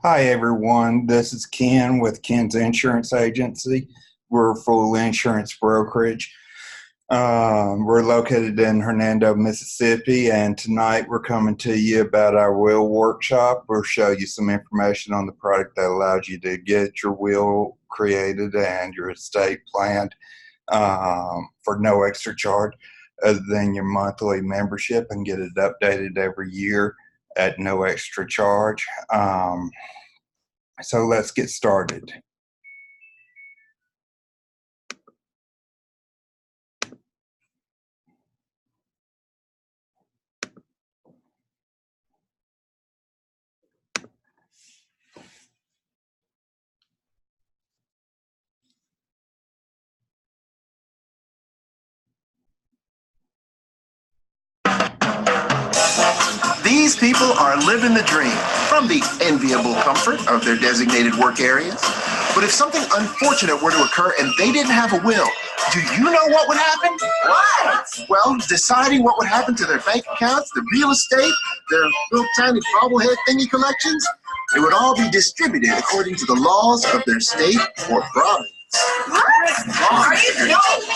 Hi everyone, this is Ken with Ken's Insurance Agency. We're a full insurance brokerage. We're located in Hernando, Mississippi, and tonight we're coming to you about our will workshop. We'll show you some information on the product that allows you to get your will created and your estate planned for no extra charge other than your monthly membership, and get it updated every year at no extra charge. So let's get started. These people are living the dream from the enviable comfort of their designated work areas. But if something unfortunate were to occur and they didn't have a will, do you know what would happen? What? Well, deciding what would happen to their bank accounts, their real estate, their little tiny bobblehead thingy collections, it would all be distributed according to the laws of their state or province. What? Are you joking?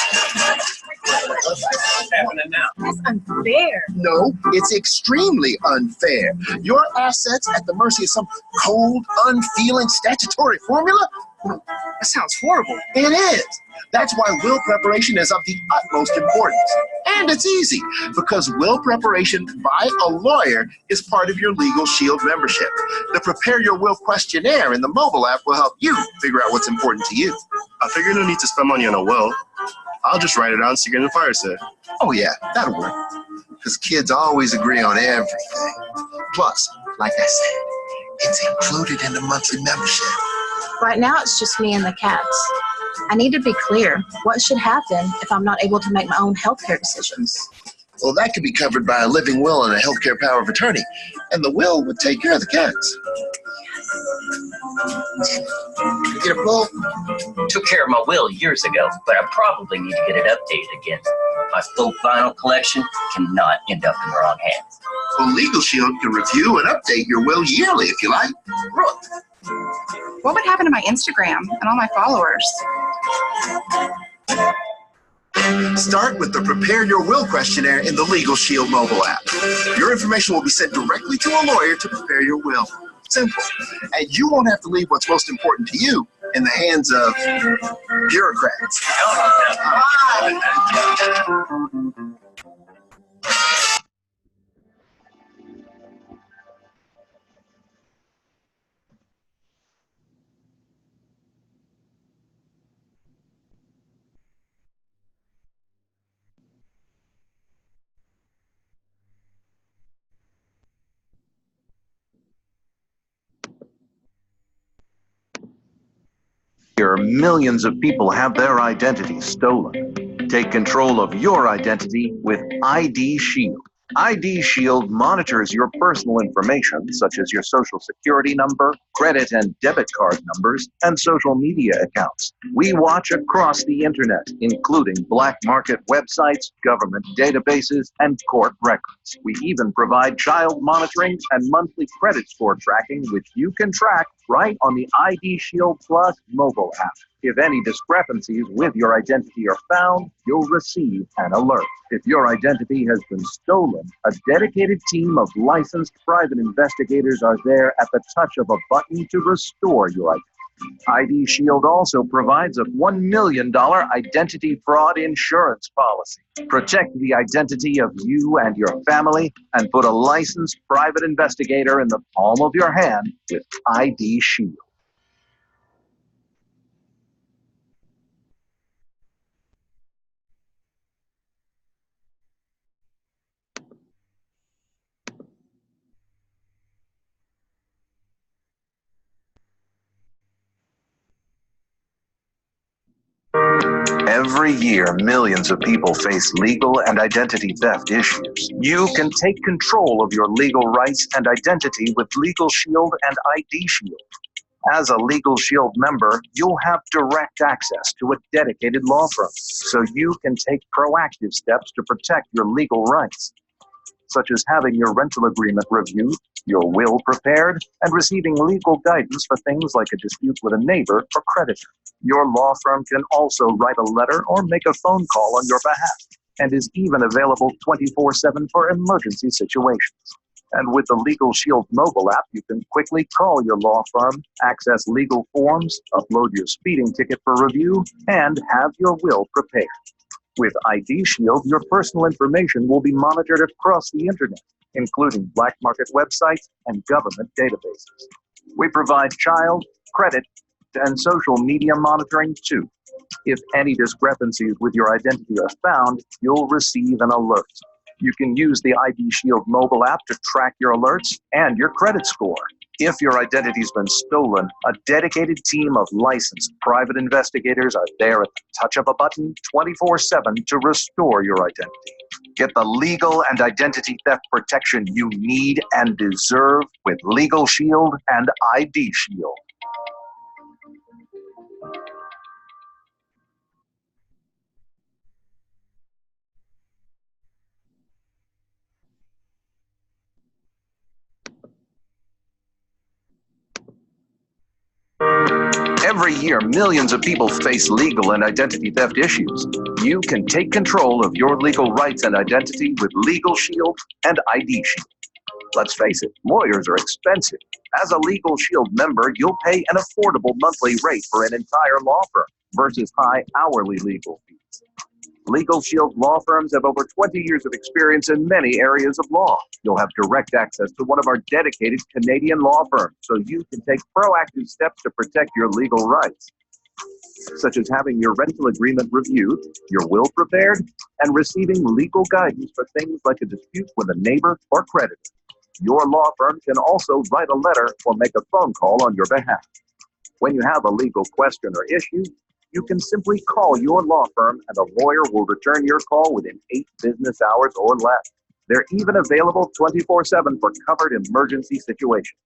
What's happening now? That's unfair. No, it's extremely unfair. Your assets at the mercy of some cold, unfeeling statutory formula? That sounds horrible. It is. That's why will preparation is of the utmost importance. And it's easy, because will preparation by a lawyer is part of your Legal Shield membership. The Prepare Your Will questionnaire in the mobile app will help you figure out what's important to you. I figure no need to spend money on a will. I'll just write it out and stick it in the fire safe. Oh yeah, that'll work. Because kids always agree on everything. Plus, like I said, it's included in the monthly membership. Right now, it's just me and the cats. I need to be clear. What should happen if I'm not able to make my own healthcare decisions? Well, that could be covered by a living will and a healthcare power of attorney. And the will would take care of the cats. Get a pull? Took care of my will years ago, but I probably need to get it updated again. My full vinyl collection cannot end up in the wrong hands. Well, Legal Shield can review and update your will yearly if you like. Really? What would happen to my Instagram and all my followers? Start with the Prepare Your Will questionnaire in the Legal Shield mobile app. Your information will be sent directly to a lawyer to prepare your will. Simple. And you won't have to leave what's most important to you in the hands of bureaucrats. Millions of people have their identities stolen. Take control of your identity with IDShield. IDShield monitors your personal information, such as your social security number, credit and debit card numbers, and social media accounts. We watch across the internet, including black market websites, government databases, and court records. We even provide child monitoring and monthly credit score tracking, which you can track right on the IDShield Plus mobile app. If any discrepancies with your identity are found, you'll receive an alert. If your identity has been stolen, a dedicated team of licensed private investigators are there at the touch of a button to restore your identity. IDShield also provides a $1 million identity fraud insurance policy. Protect the identity of you and your family and put a licensed private investigator in the palm of your hand with IDShield. Every year, millions of people face legal and identity theft issues. You can take control of your legal rights and identity with Legal Shield and IDShield. As a Legal Shield member, you'll have direct access to a dedicated law firm, so you can take proactive steps to protect your legal rights, such as having your rental agreement reviewed, your will prepared, and receiving legal guidance for things like a dispute with a neighbor or creditor. Your law firm can also write a letter or make a phone call on your behalf, and is even available 24/7 for emergency situations. And with the Legal Shield mobile app, you can quickly call your law firm, access legal forms, upload your speeding ticket for review, and have your will prepared. With IDShield, your personal information will be monitored across the internet, including black market websites and government databases. We provide child, credit, and social media monitoring too. If any discrepancies with your identity are found, you'll receive an alert. You can use the IDShield mobile app to track your alerts and your credit score. If your identity's been stolen, a dedicated team of licensed private investigators are there at the touch of a button 24/7 to restore your identity. Get the legal and identity theft protection you need and deserve with Legal Shield and IDShield. Every year, millions of people face legal and identity theft issues. You can take control of your legal rights and identity with Legal Shield and IDShield. Let's face it, lawyers are expensive. As a Legal Shield member, you'll pay an affordable monthly rate for an entire law firm versus high hourly legal fees. Legal Shield law firms have over 20 years of experience in many areas of law. You'll have direct access to one of our dedicated Canadian law firms, so you can take proactive steps to protect your legal rights, such as having your rental agreement reviewed, your will prepared, and receiving legal guidance for things like a dispute with a neighbor or creditor. Your law firm can also write a letter or make a phone call on your behalf. When you have a legal question or issue, you can simply call your law firm and a lawyer will return your call within 8 business hours or less. They're even available 24/7 for covered emergency situations.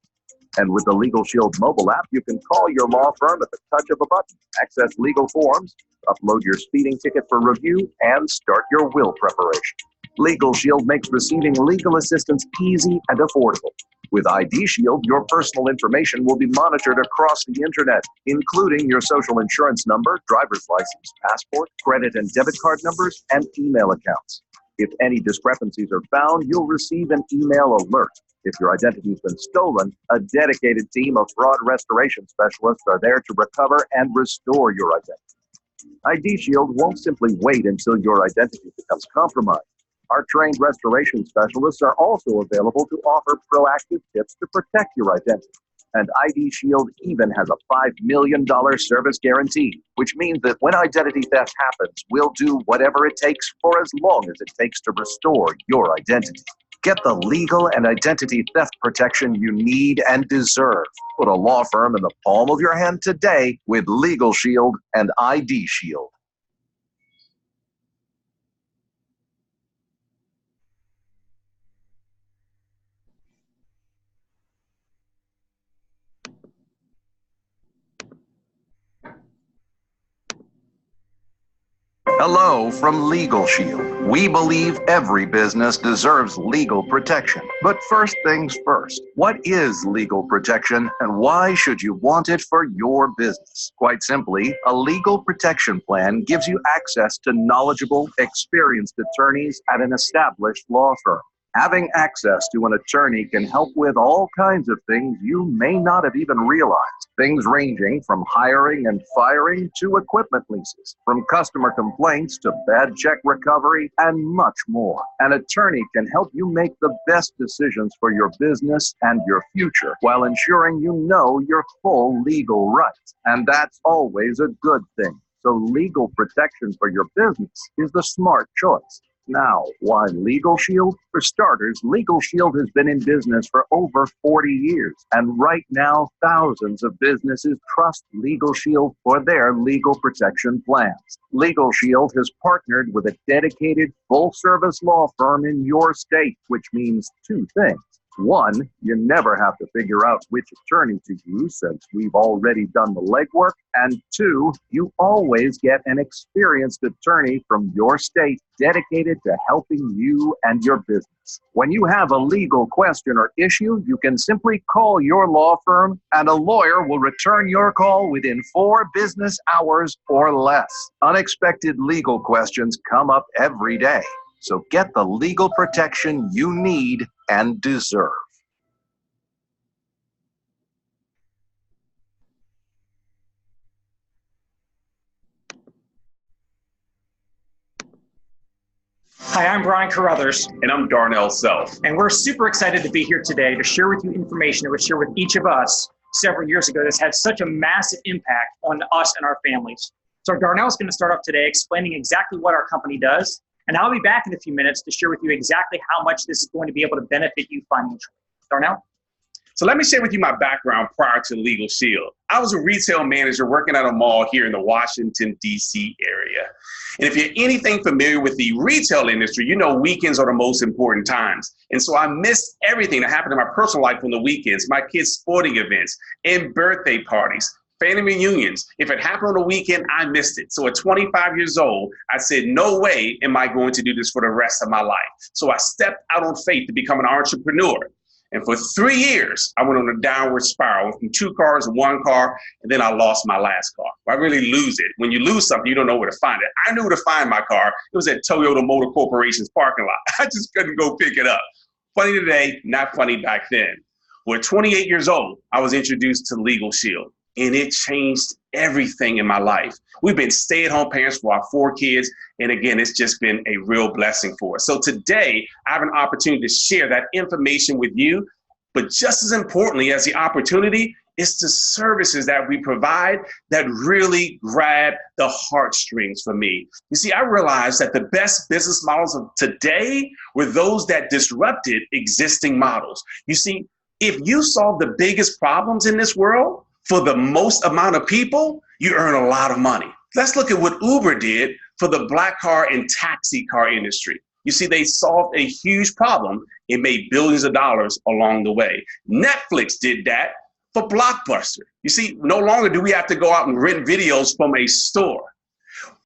And with the Legal Shield mobile app, you can call your law firm at the touch of a button, access legal forms, upload your speeding ticket for review, and start your will preparation. Legal Shield makes receiving legal assistance easy and affordable. With IDShield, your personal information will be monitored across the internet, including your social insurance number, driver's license, passport, credit and debit card numbers, and email accounts. If any discrepancies are found, you'll receive an email alert. If your identity has been stolen, a dedicated team of fraud restoration specialists are there to recover and restore your identity. IDShield won't simply wait until your identity becomes compromised. Our trained restoration specialists are also available to offer proactive tips to protect your identity. And IDShield even has a $5 million service guarantee, which means that when identity theft happens, we'll do whatever it takes for as long as it takes to restore your identity. Get the legal and identity theft protection you need and deserve. Put a law firm in the palm of your hand today with Legal Shield and IDShield. Hello from Legal Shield. We believe every business deserves legal protection. But first things first, what is legal protection and why should you want it for your business? Quite simply, a legal protection plan gives you access to knowledgeable, experienced attorneys at an established law firm. Having access to an attorney can help with all kinds of things you may not have even realized. Things ranging from hiring and firing to equipment leases, from customer complaints to bad check recovery, and much more. An attorney can help you make the best decisions for your business and your future while ensuring you know your full legal rights. And that's always a good thing. So legal protection for your business is the smart choice. Now, why Legal Shield? For starters, Legal Shield has been in business for over 40 years, and right now, thousands of businesses trust Legal Shield for their legal protection plans. Legal Shield has partnered with a dedicated, full-service law firm in your state, which means two things. One, you never have to figure out which attorney to use since we've already done the legwork. And two, you always get an experienced attorney from your state dedicated to helping you and your business. When you have a legal question or issue, you can simply call your law firm and a lawyer will return your call within 4 business hours or less. Unexpected legal questions come up every day. So get the legal protection you need and deserve. Hi, I'm Brian Carruthers. And I'm Darnell Self. And we're super excited to be here today to share with you information that was shared with each of us several years ago that's had such a massive impact on us and our families. So Darnell's going to start off today explaining exactly what our company does. And I'll be back in a few minutes to share with you exactly how much this is going to be able to benefit you financially. Darnell? So let me share with you my background prior to IDShield. I was a retail manager working at a mall here in the Washington, D.C. area. And if you're anything familiar with the retail industry, you know weekends are the most important times. And so I missed everything that happened in my personal life on the weekends, my kids' sporting events and birthday parties, family reunions. If it happened on the weekend, I missed it. So at 25 years old, I said, no way am I going to do this for the rest of my life. So I stepped out on faith to become an entrepreneur. And for 3 years, I went on a downward spiral from 2 cars to 1 car, and then I lost my last car. I really lose it. When you lose something, you don't know where to find it. I knew where to find my car. It was at Toyota Motor Corporation's parking lot. I just couldn't go pick it up. Funny today, not funny back then. Well, at 28 years old, I was introduced to IDShield, and it changed everything in my life. We've been stay-at-home parents for our 4 kids, and again, it's just been a real blessing for us. So today, I have an opportunity to share that information with you, but just as importantly as the opportunity, it's the services that we provide that really grab the heartstrings for me. You see, I realized that the best business models of today were those that disrupted existing models. You see, if you solve the biggest problems in this world, for the most amount of people, you earn a lot of money. Let's look at what Uber did for the black car and taxi car industry. You see, they solved a huge problem and made billions of dollars along the way. Netflix did that for Blockbuster. You see, no longer do we have to go out and rent videos from a store.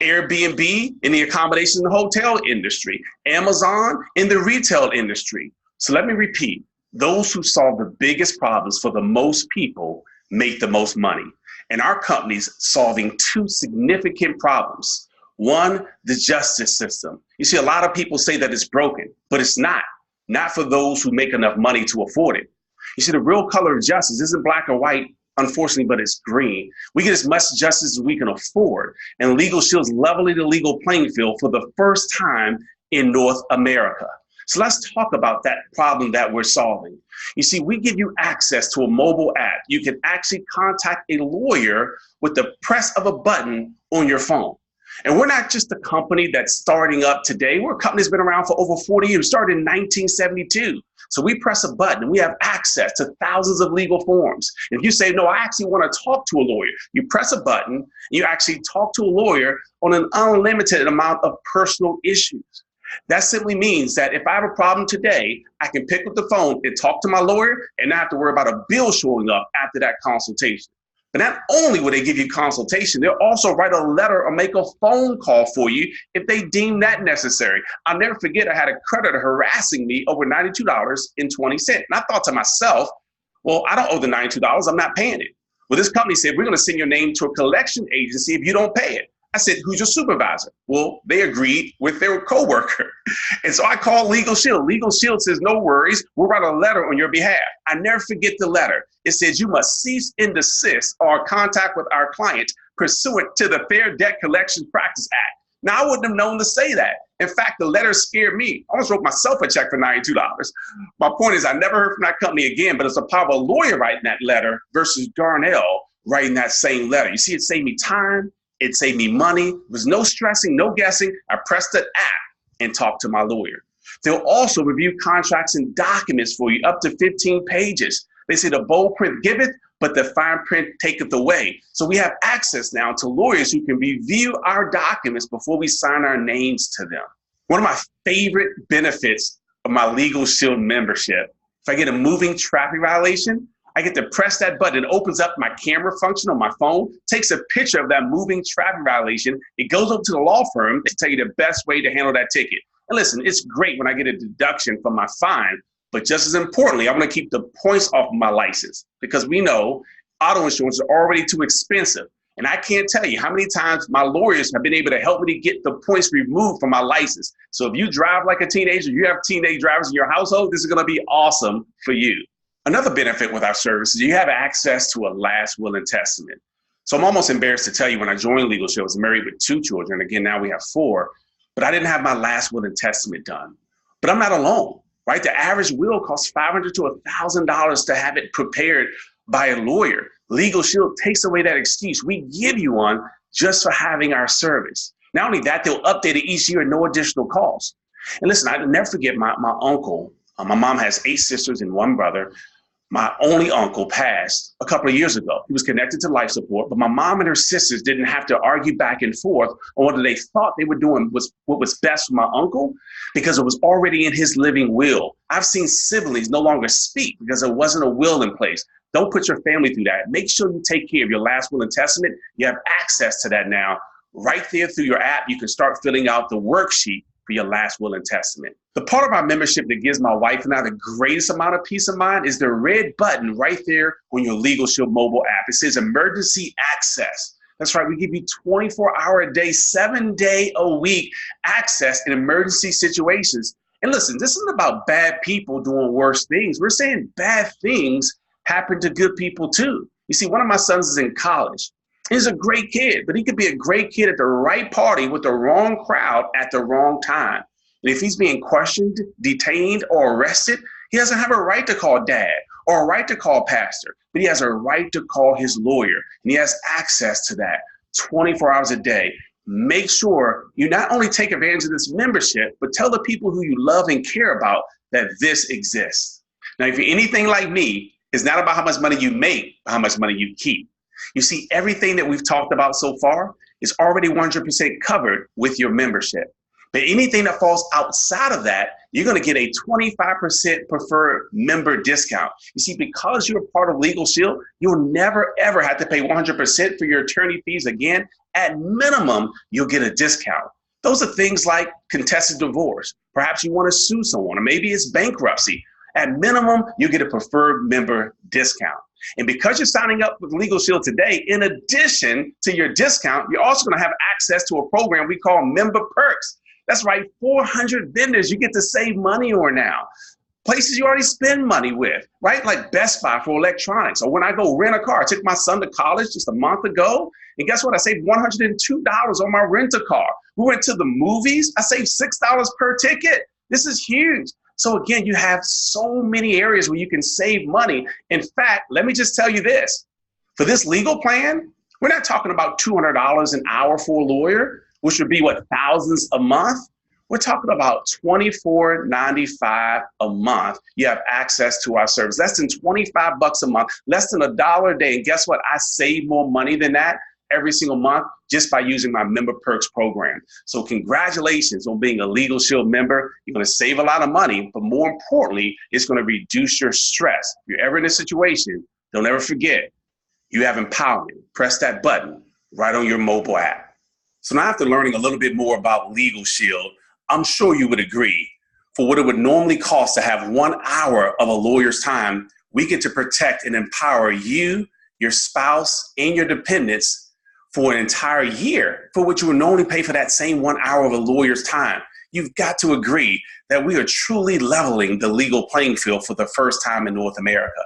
Airbnb in the accommodation and hotel industry, Amazon in the retail industry. So let me repeat, those who solve the biggest problems for the most people make the most money. And our company's solving 2 significant problems. One, the justice system. You see, a lot of people say that it's broken, but it's not for those who make enough money to afford it. You see, the real color of justice isn't black or white, unfortunately, but it's green. We get as much justice as we can afford, and IDShield's leveling the legal playing field for the first time in North America. So let's talk about that problem that we're solving. You see, we give you access to a mobile app. You can actually contact a lawyer with the press of a button on your phone. And we're not just a company that's starting up today. We're a company that's been around for over 40 years, started in 1972. So we press a button and we have access to thousands of legal forms. If you say, no, I actually want to talk to a lawyer, you press a button, and you actually talk to a lawyer on an unlimited amount of personal issues. That simply means that if I have a problem today, I can pick up the phone and talk to my lawyer and not have to worry about a bill showing up after that consultation. But not only will they give you consultation, they'll also write a letter or make a phone call for you if they deem that necessary. I'll never forget I had a creditor harassing me over $92.20. And I thought to myself, well, I don't owe the $92, I'm not paying it. Well, this company said, we're going to send your name to a collection agency if you don't pay it. I said, who's your supervisor? Well, they agreed with their coworker. And so I called IDShield. IDShield says, no worries, we'll write a letter on your behalf. I never forget the letter. It says, you must cease and desist our contact with our client pursuant to the Fair Debt Collection Practice Act. Now, I wouldn't have known to say that. In fact, the letter scared me. I almost wrote myself a check for $92. My point is, I never heard from that company again, but it's the power of a lawyer writing that letter versus Darnell writing that same letter. You see, it saved me time. It saved me money. There was no stressing, no guessing. I pressed the app and talked to my lawyer. They'll also review contracts and documents for you, up to 15 pages. They say the bold print giveth, but the fine print taketh away. So we have access now to lawyers who can review our documents before we sign our names to them. One of my favorite benefits of my IDShield membership If I get a moving traffic violation, I get to press that button. It opens up my camera function on my phone, takes a picture of that moving traffic violation. It goes up to the law firm to tell you the best way to handle that ticket. And listen, it's great when I get a deduction from my fine, but just as importantly, I want to keep the points off of my license because we know auto insurance is already too expensive. And I can't tell you how many times my lawyers have been able to help me to get the points removed from my license. So if you drive like a teenager, you have teenage drivers in your household, this is going to be awesome for you. Another benefit with our service is you have access to a last will and testament. So I'm almost embarrassed to tell you when I joined Legal Shield, I was married with 2 children. Again, now we have 4, but I didn't have my last will and testament done. But I'm not alone, right? The average will costs $500 to $1,000 to have it prepared by a lawyer. Legal Shield takes away that excuse. We give you one just for having our service. Not only that, they'll update it each year at no additional cost. And listen, I'll never forget my uncle. My mom has 8 sisters and 1 brother. My only uncle passed a couple of years ago. He was connected to life support, but my mom and her sisters didn't have to argue back and forth on whether they thought they were doing what was best for my uncle because it was already in his living will. I've seen siblings no longer speak because there wasn't a will in place. Don't put your family through that. Make sure you take care of your last will and testament. You have access to that now. Right there through your app, you can start filling out the worksheet for your last will and testament. The part of our membership that gives my wife and I the greatest amount of peace of mind is the red button right there on your Legal Shield mobile app. It says emergency access. That's right, we give you 24-hour a day, 7-day-a-week access in emergency situations. And listen, this isn't about bad people doing worse things. We're saying bad things happen to good people too. You see, one of my sons is in college. He's a great kid, but he could be a great kid at the right party with the wrong crowd at the wrong time. And if he's being questioned, detained, or arrested, he doesn't have a right to call dad or a right to call pastor, but he has a right to call his lawyer. And he has access to that 24 hours a day. Make sure you not only take advantage of this membership, but tell the people who you love and care about that this exists. Now, if you're anything like me, it's not about how much money you make, but how much money you keep. You see, everything that we've talked about so far is already 100% covered with your membership. But anything that falls outside of that, you're going to get a 25% preferred member discount. You see, because you're part of Legal Shield, you'll never, ever have to pay 100% for your attorney fees again. At minimum, you'll get a discount. Those are things like contested divorce. Perhaps you want to sue someone, or maybe it's bankruptcy. At minimum, you get a preferred member discount. And because you're signing up with Legal Shield today, in addition to your discount, you're also going to have access to a program we call Member Perks. That's right, 400 vendors you get to save money on now. Places you already spend money with, right? Like Best Buy for electronics. Or when I go rent a car, I took my son to college just a month ago. And guess what? I saved $102 on my rent-a-car. We went to the movies. I saved $6 per ticket. This is huge. So again, you have so many areas where you can save money. In fact, let me just tell you this. For this legal plan, we're not talking about $200 an hour for a lawyer, which would be what, thousands a month? We're talking about $24.95 a month. You have access to our service. Less than $25 a month, less than $1 a day. And guess what? I save more money than that every single month just by using my Member Perks program. So congratulations on being a Legal Shield member. You're going to save a lot of money, but more importantly, it's going to reduce your stress. If you're ever in a situation, don't ever forget, you have empowerment. Press that button right on your mobile app. So now after learning a little bit more about Legal Shield, I'm sure you would agree, for what it would normally cost to have 1 hour of a lawyer's time, we get to protect and empower you, your spouse, and your dependents for an entire year, for which you would normally pay for that same 1 hour of a lawyer's time. You've got to agree that we are truly leveling the legal playing field for the first time in North America.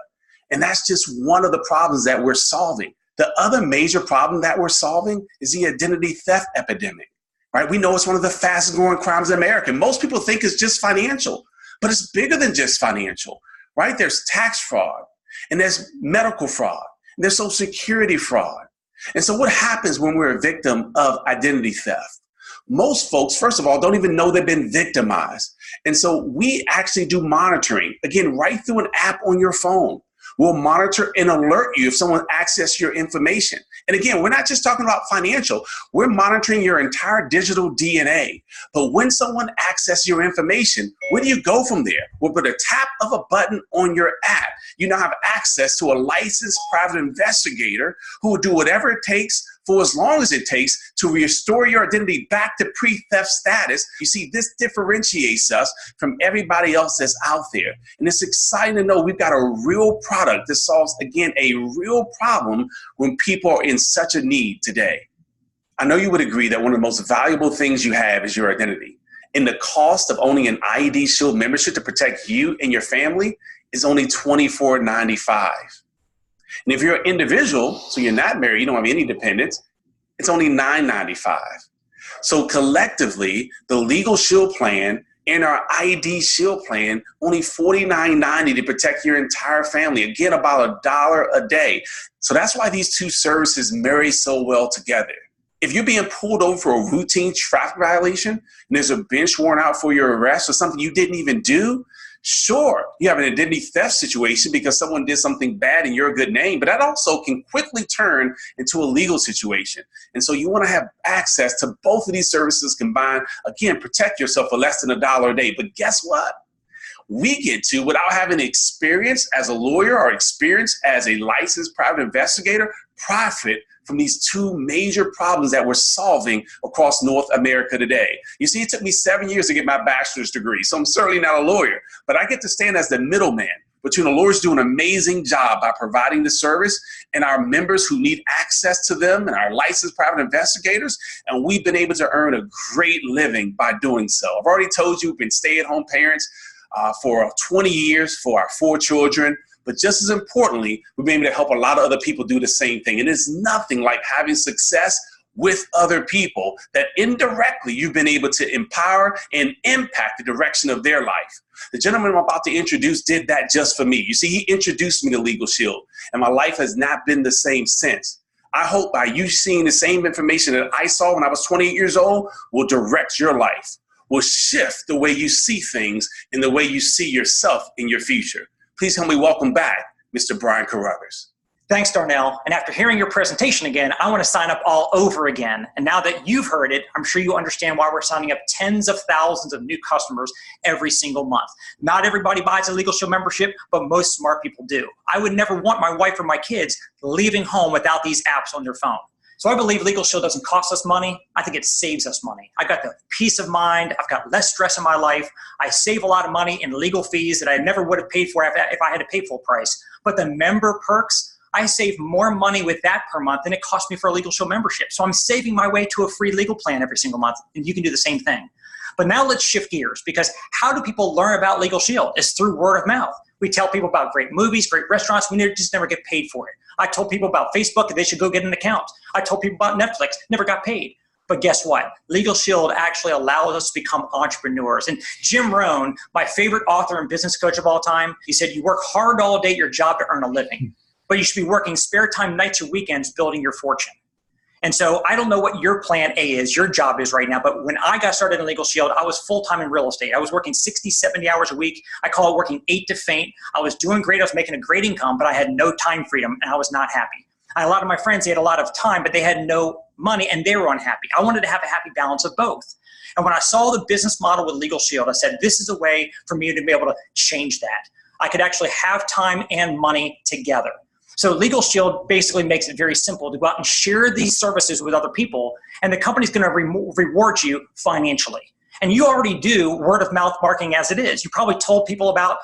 And that's just one of the problems that we're solving. The other major problem that we're solving is the identity theft epidemic, right? We know it's one of the fastest growing crimes in America. Most people think it's just financial, but it's bigger than just financial, right? There's tax fraud, and there's medical fraud, and there's social security fraud. And so what happens when we're a victim of identity theft? Most folks, first of all, don't even know they've been victimized. And so we actually do monitoring, again, right through an app on your phone. We'll monitor and alert you if someone accesses your information. And again, we're not just talking about financial. We're monitoring your entire digital DNA. But when someone accesses your information, where do you go from there? Well, with a tap of a button on your app, you now have access to a licensed private investigator who will do whatever it takes for as long as it takes to restore your identity back to pre-theft status. You see, this differentiates us from everybody else that's out there. And it's exciting to know we've got a real product that solves, again, a real problem when people are in such a need today. I know you would agree that one of the most valuable things you have is your identity. And the cost of owning an IDShield membership to protect you and your family is only $24.95. And if you're an individual, so you're not married, you don't have any dependents, it's only $9.95. So collectively, the Legal Shield plan and our IDShield plan, only $49.90 to protect your entire family. Again, about $1 a day. So that's why these two services marry so well together. If you're being pulled over for a routine traffic violation and there's a bench warrant out for your arrest or something you didn't even do, sure, you have an identity theft situation because someone did something bad in your good name, but that also can quickly turn into a legal situation. And so you want to have access to both of these services combined. Again, protect yourself for less than $1 a day. But guess what? We get to, without having experience as a lawyer or experience as a licensed private investigator, profit from these two major problems that we're solving across North America today. You see, it took me 7 years to get my bachelor's degree, so I'm certainly not a lawyer, but I get to stand as the middleman between the lawyers doing an amazing job by providing the service and our members who need access to them and our licensed private investigators, and we've been able to earn a great living by doing so. I've already told you we've been stay-at-home parents for 20 years for our 4 children. But just as importantly, we've been able to help a lot of other people do the same thing. And it's nothing like having success with other people that indirectly you've been able to empower and impact the direction of their life. The gentleman I'm about to introduce did that just for me. You see, he introduced me to Legal Shield, and my life has not been the same since. I hope by you seeing the same information that I saw when I was 28 years old will direct your life, will shift the way you see things and the way you see yourself in your future. Please help me welcome back Mr. Brian Carruthers. Thanks, Darnell. And after hearing your presentation again, I want to sign up all over again. And now that you've heard it, I'm sure you understand why we're signing up tens of thousands of new customers every single month. Not everybody buys a Legal Shield membership, but most smart people do. I would never want my wife or my kids leaving home without these apps on their phone. So I believe Legal Shield doesn't cost us money. I think it saves us money. I've got the peace of mind. I've got less stress in my life. I save a lot of money in legal fees that I never would have paid for if I had to pay full price. But the member perks, I save more money with that per month than it cost me for a Legal Shield membership. So I'm saving my way to a free legal plan every single month, and you can do the same thing. But now let's shift gears, because how do people learn about Legal Shield? It's through word of mouth. We tell people about great movies, great restaurants. We just never get paid for it. I told people about Facebook that they should go get an account. I told people about Netflix, never got paid. But guess what? Legal Shield actually allows us to become entrepreneurs. And Jim Rohn, my favorite author and business coach of all time, he said, you work hard all day at your job to earn a living, but you should be working spare time, nights or weekends, building your fortune. And so I don't know what your plan A is, your job is right now, but when I got started in Legal Shield, I was full-time in real estate. I was working 60, 70 hours a week. I call it working 8 to faint. I was doing great. I was making a great income, but I had no time freedom, and I was not happy. And a lot of my friends, they had a lot of time, but they had no money, and they were unhappy. I wanted to have a happy balance of both. And when I saw the business model with Legal Shield, I said, this is a way for me to be able to change that. I could actually have time and money together. So Legal Shield basically makes it very simple to go out and share these services with other people, and the company's going to reward you financially. And you already do word of mouth marketing as it is. You probably told people about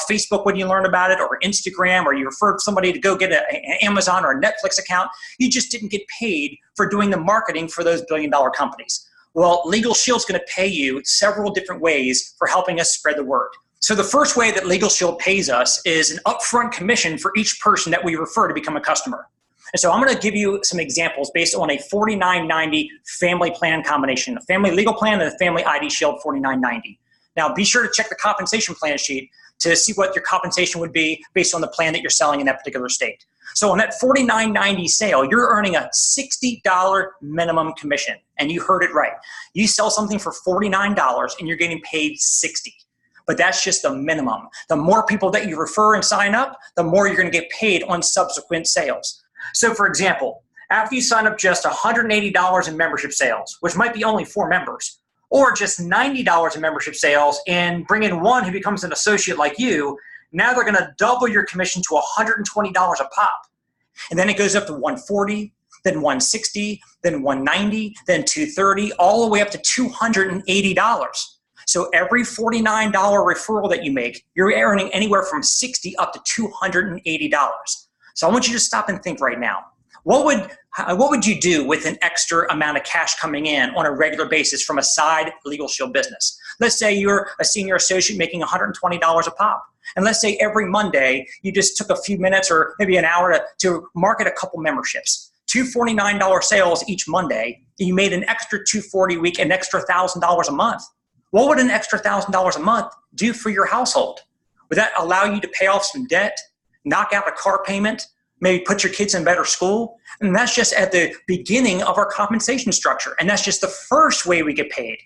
Facebook when you learned about it, or Instagram, or you referred somebody to go get an Amazon or a Netflix account. You just didn't get paid for doing the marketing for those billion-dollar companies. Well, Legal Shield's going to pay you several different ways for helping us spread the word. So the first way that Legal Shield pays us is an upfront commission for each person that we refer to become a customer. And so I'm going to give you some examples based on a $49.90 family plan combination, a family legal plan and a family IDShield $49.90. Now be sure to check the compensation plan sheet to see what your compensation would be based on the plan that you're selling in that particular state. So on that $49.90 sale, you're earning a $60 minimum commission. And you heard it right. You sell something for $49 and you're getting paid $60. but that's just the minimum. The more people that you refer and sign up, the more you're going to get paid on subsequent sales. So for example, after you sign up just $180 in membership sales, which might be only 4 members, or just $90 in membership sales and bring in one who becomes an associate like you, now they're going to double your commission to $120 a pop. And then it goes up to $140, then $160, then $190, then $230, all the way up to $280. So every $49 referral that you make, you're earning anywhere from $60 up to $280. So I want you to stop and think right now. What would you do with an extra amount of cash coming in on a regular basis from a side Legal Shield business? Let's say you're a senior associate making $120 a pop. And let's say every Monday you just took a few minutes or maybe an hour to market a couple memberships. $249 sales each Monday, and you made an extra $240 a week, an extra $1,000 a month. What would an extra $1,000 a month do for your household? Would that allow you to pay off some debt, knock out a car payment, maybe put your kids in better school? And that's just at the beginning of our compensation structure. And that's just the first way we get paid.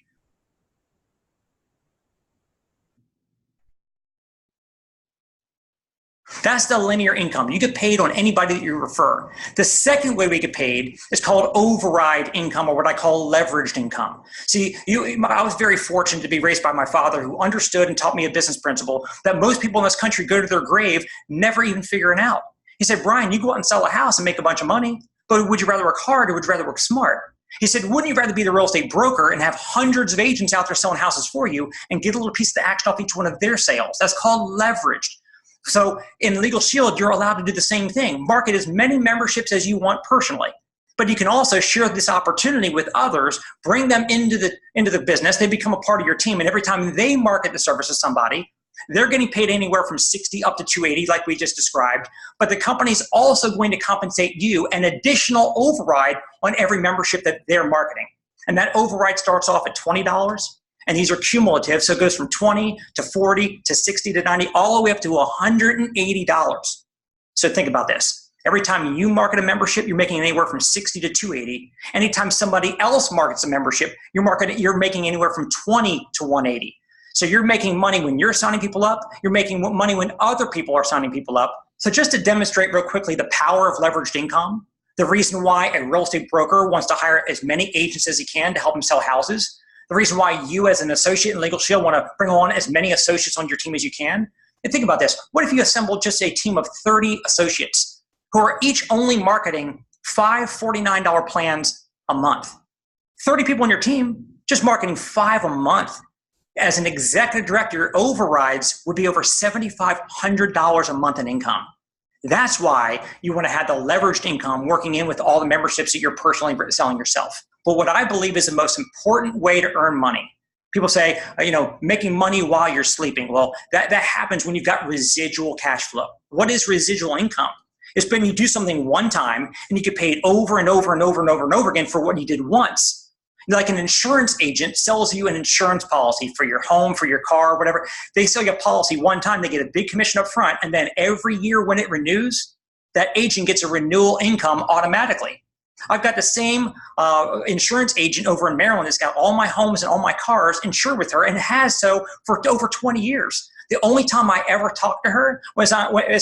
That's the linear income. You get paid on anybody that you refer. The second way we get paid is called override income, or what I call leveraged income. See, I was very fortunate to be raised by my father, who understood and taught me a business principle that most people in this country go to their grave never even figuring out. He said, Brian, you go out and sell a house and make a bunch of money, but would you rather work hard or would you rather work smart? He said, wouldn't you rather be the real estate broker and have hundreds of agents out there selling houses for you and get a little piece of the action off each one of their sales? That's called leveraged. So in Legal Shield, you're allowed to do the same thing. Market as many memberships as you want personally. But you can also share this opportunity with others, bring them into the business. They become a part of your team. And every time they market the service to somebody, they're getting paid anywhere from $60 up to $280, like we just described. But the company's also going to compensate you an additional override on every membership that they're marketing. And that override starts off at $20. And these are cumulative, so it goes from 20 to 40 to 60 to 90, all the way up to $180. So think about this. Every time you market a membership, you're making anywhere from 60 to 280. Anytime somebody else markets a membership, you're making anywhere from 20 to 180. So you're making money when you're signing people up. You're making money when other people are signing people up. So just to demonstrate real quickly the power of leveraged income, the reason why a real estate broker wants to hire as many agents as he can to help him sell houses, the reason why you as an associate in Legal Shield want to bring on as many associates on your team as you can. And think about this. What if you assembled just a team of 30 associates who are each only marketing 5 $49 plans a month? 30 people on your team, just marketing 5 a month. As an executive director, your overrides would be over $7,500 a month in income. That's why you want to have the leveraged income working in with all the memberships that you're personally selling yourself. But what I believe is the most important way to earn money. People say, making money while you're sleeping. Well, that happens when you've got residual cash flow. What is residual income? It's when you do something one time and you get paid over and over and over and over and over again for what you did once. Like an insurance agent sells you an insurance policy for your home, for your car, whatever. They sell you a policy one time, they get a big commission up front, and then every year when it renews, that agent gets a renewal income automatically. I've got the same insurance agent over in Maryland that's got all my homes and all my cars insured with her and has so for over 20 years. The only time I ever talked to her was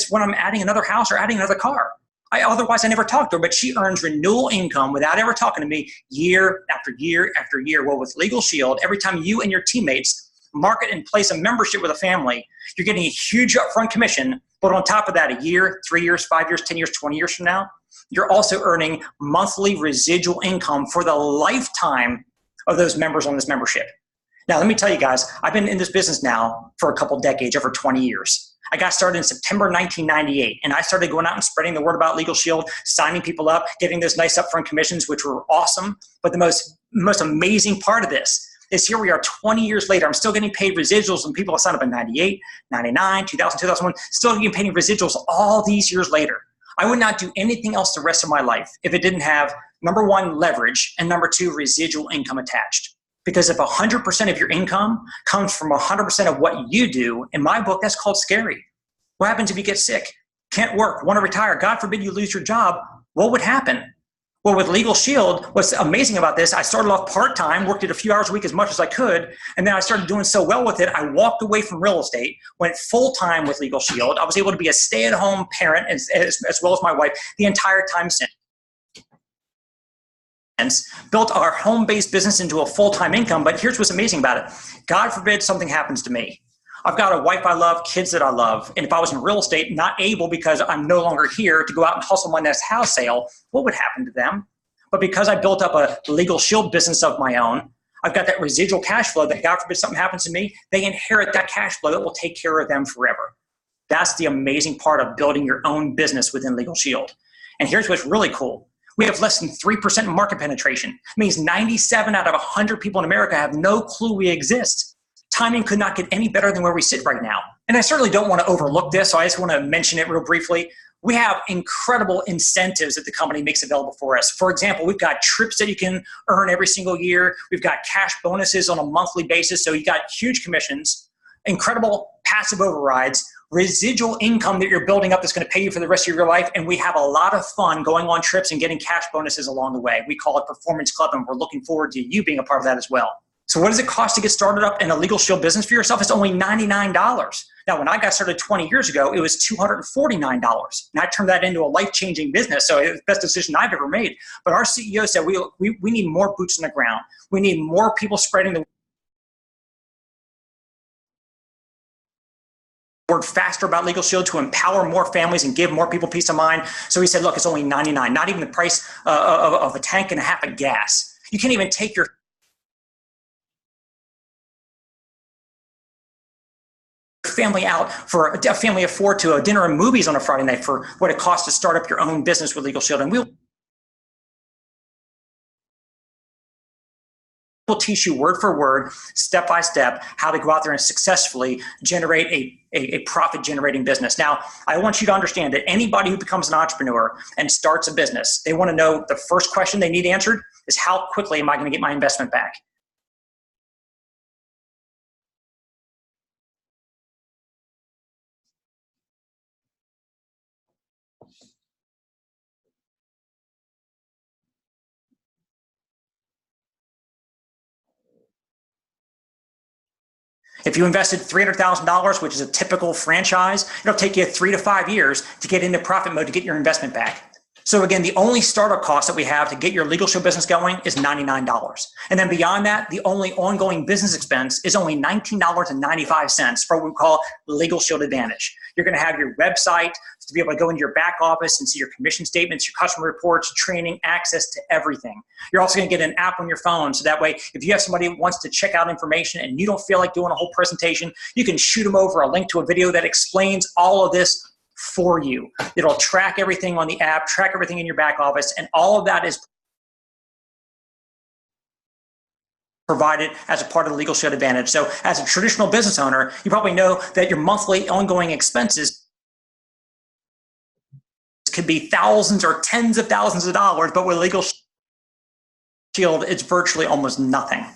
when I'm adding another house or adding another car. Otherwise, I never talked to her, but she earns renewal income without ever talking to me year after year after year. Well, with Legal Shield, every time you and your teammates market and place a membership with a family, you're getting a huge upfront commission. But on top of that, a year, 3 years, 5 years, 10 years, 20 years from now, you're also earning monthly residual income for the lifetime of those members on this membership. Now, let me tell you guys, I've been in this business now for a couple decades, over 20 years. I got started in September 1998, and I started going out and spreading the word about Legal Shield, signing people up, getting those nice upfront commissions, which were awesome. But the most amazing part of this is here we are 20 years later. I'm still getting paid residuals when people sign up in 98, 99, 2000, 2001, still getting paid residuals all these years later. I would not do anything else the rest of my life if it didn't have, number one, leverage, and number two, residual income attached. Because if 100% of your income comes from 100% of what you do, in my book, that's called scary. What happens if you get sick, can't work, want to retire, God forbid you lose your job? What would happen? Well, with Legal Shield, what's amazing about this, I started off part-time, worked it a few hours a week as much as I could, and then I started doing so well with it, I walked away from real estate, went full-time with Legal Shield. I was able to be a stay-at-home parent as well as my wife the entire time since. Built our home-based business into a full-time income, but here's what's amazing about it. God forbid something happens to me. I've got a wife I love, kids that I love, and if I was in real estate, not able because I'm no longer here to go out and hustle my next house sale, what would happen to them? But because I built up a Legal Shield business of my own, I've got that residual cash flow that God forbid something happens to me, they inherit that cash flow that will take care of them forever. That's the amazing part of building your own business within Legal Shield. And here's what's really cool. We have less than 3% market penetration. It means 97 out of 100 people in America have no clue we exist. Timing could not get any better than where we sit right now. And I certainly don't want to overlook this, so I just want to mention it real briefly. We have incredible incentives that the company makes available for us. For example, we've got trips that you can earn every single year. We've got cash bonuses on a monthly basis, so you got huge commissions, incredible passive overrides, residual income that you're building up that's going to pay you for the rest of your life, and we have a lot of fun going on trips and getting cash bonuses along the way. We call it Performance Club, and we're looking forward to you being a part of that as well. So what does it cost to get started up in a Legal Shield business for yourself? It's only $99. Now, when I got started 20 years ago, it was $249. And I turned that into a life-changing business, so it was the best decision I've ever made. But our CEO said we need more boots on the ground. We need more people spreading the word faster about Legal Shield to empower more families and give more people peace of mind. So he said, look, it's only $99, not even the price of a tank and a half of gas. You can't even take your family out for a family of four to a dinner and movies on a Friday night for what it costs to start up your own business with Legal Shield. And we'll teach you word for word, step by step, how to go out there and successfully generate a profit generating business. Now, I want you to understand that anybody who becomes an entrepreneur and starts a business, they want to know the first question they need answered is how quickly am I going to get my investment back? If you invested $300,000, which is a typical franchise, it'll take you 3 to 5 years to get into profit mode to get your investment back. So again, the only startup cost that we have to get your Legal Shield business going is $99. And then beyond that, the only ongoing business expense is only $19.95 for what we call Legal Shield Advantage. You're going to have your website to be able to go into your back office and see your commission statements, your customer reports, training, access to everything. You're also going to get an app on your phone, so that way if you have somebody who wants to check out information and you don't feel like doing a whole presentation, you can shoot them over a link to a video that explains all of this for you. It'll track everything on the app, track everything in your back office, and all of that is provided as a part of the Legal Shield Advantage. So as a traditional business owner, you probably know that your monthly ongoing expenses could be thousands or tens of thousands of dollars, but with Legal Shield, it's virtually almost nothing.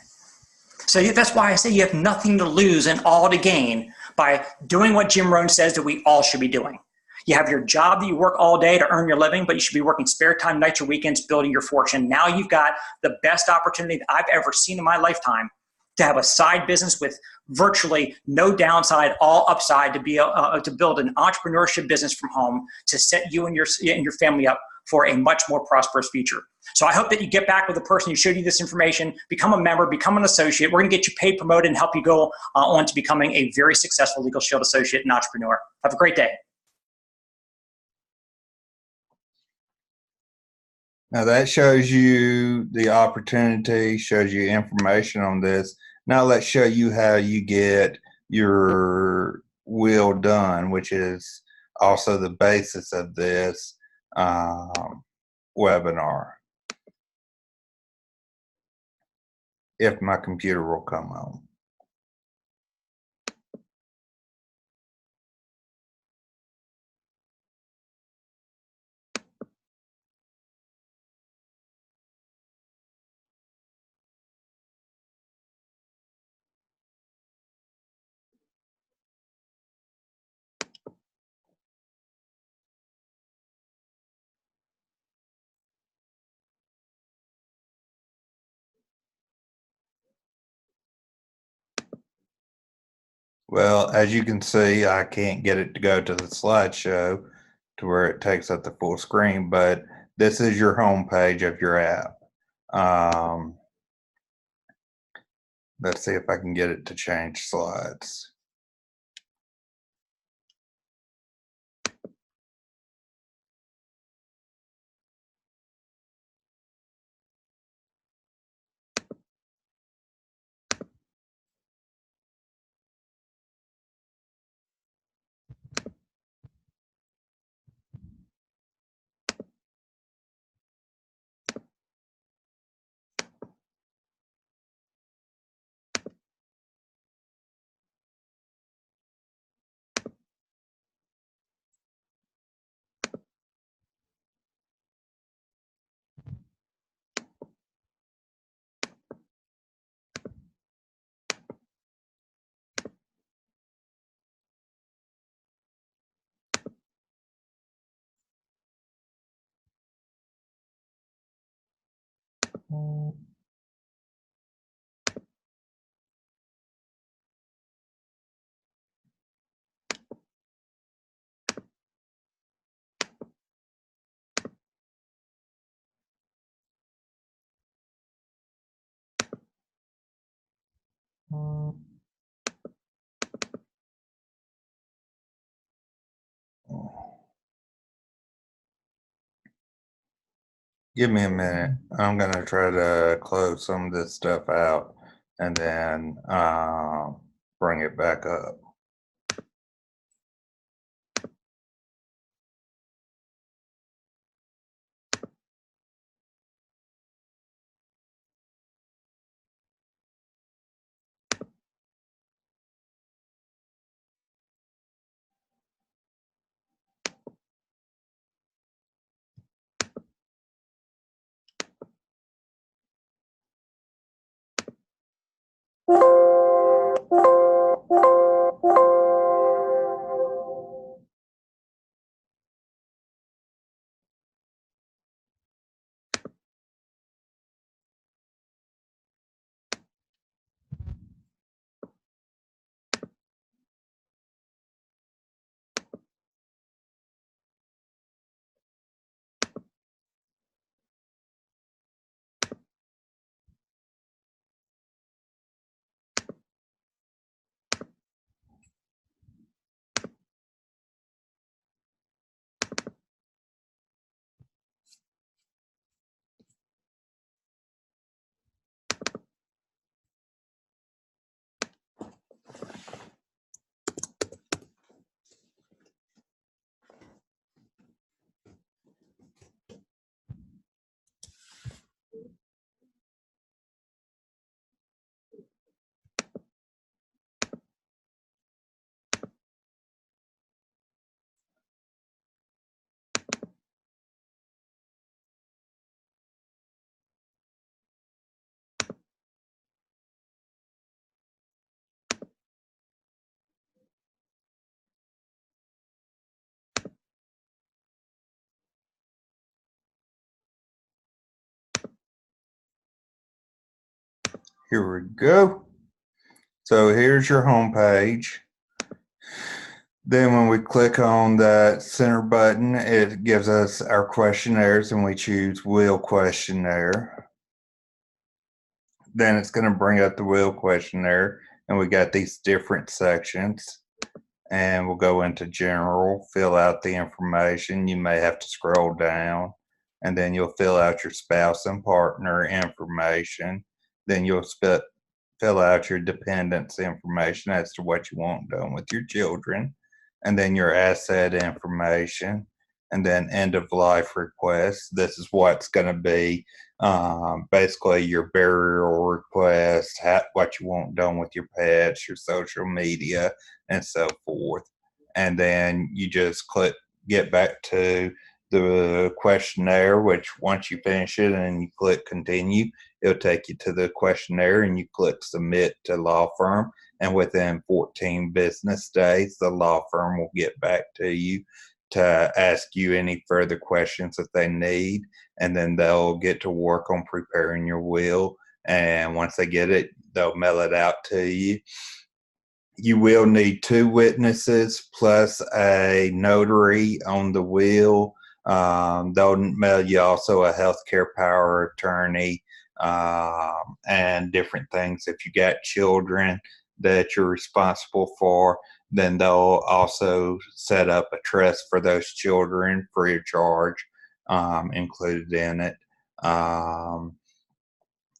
So that's why I say you have nothing to lose and all to gain by doing what Jim Rohn says that we all should be doing. You have your job that you work all day to earn your living, but you should be working spare time, nights or weekends, building your fortune. Now you've got the best opportunity that I've ever seen in my lifetime to have a side business with virtually no downside, all upside, to be to build an entrepreneurship business from home to set you and your family up for a much more prosperous future. So I hope that you get back with the person who showed you this information, become a member, become an associate. We're going to get you paid, promoted, and help you go on to becoming a very successful Legal Shield associate and entrepreneur. Have a great day. Now that shows you the opportunity, shows you information on this. Now let's show you how you get your will done, which is also the basis of this webinar. If my computer will come on. Well, as you can see, I can't get it to go to the slideshow to where it takes up the full screen, but this is your home page of your app. Um, let's see if I can get it to change slides. Give me a minute. I'm going to try to close some of this stuff out and then bring it back up. Here we go. So here's your home page. Then when we click on that center button, it gives us our questionnaires and we choose Will Questionnaire. Then it's going to bring up the Will Questionnaire and we got these different sections. And we'll go into general, fill out the information. You may have to scroll down and then you'll fill out your spouse and partner information. Then you'll fill out your dependents information as to what you want done with your children, and then your asset information, and then end of life requests. This is what's going to be basically your burial request, what you want done with your pets, your social media, and so forth. And then you just click get back to the questionnaire, which once you finish it and you click continue, it'll take you to the questionnaire and you click submit to law firm. And within 14 business days, the law firm will get back to you to ask you any further questions that they need. And then they'll get to work on preparing your will. And once they get it, they'll mail it out to you. You will need 2 witnesses plus a notary on the will. They'll mail you also a healthcare power of attorney and different things. If you got children that you're responsible for, then they'll also set up a trust for those children free of charge, included in it.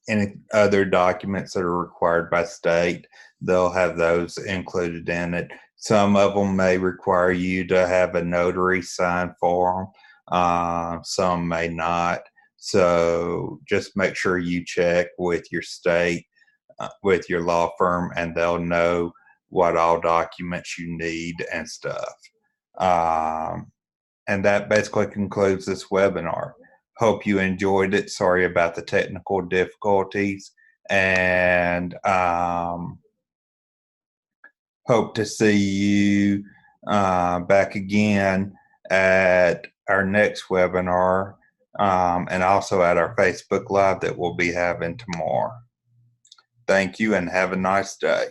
Any other documents that are required by state, they'll have those included in it. Some of them may require you to have a notary sign for them. Some may not. So just make sure you check with your state, with your law firm, and they'll know what all documents you need and stuff. And that basically concludes this webinar. Hope you enjoyed it. Sorry about the technical difficulties, and hope to see you back again at our next webinar, and also at our Facebook Live that we'll be having tomorrow. Thank you and have a nice day.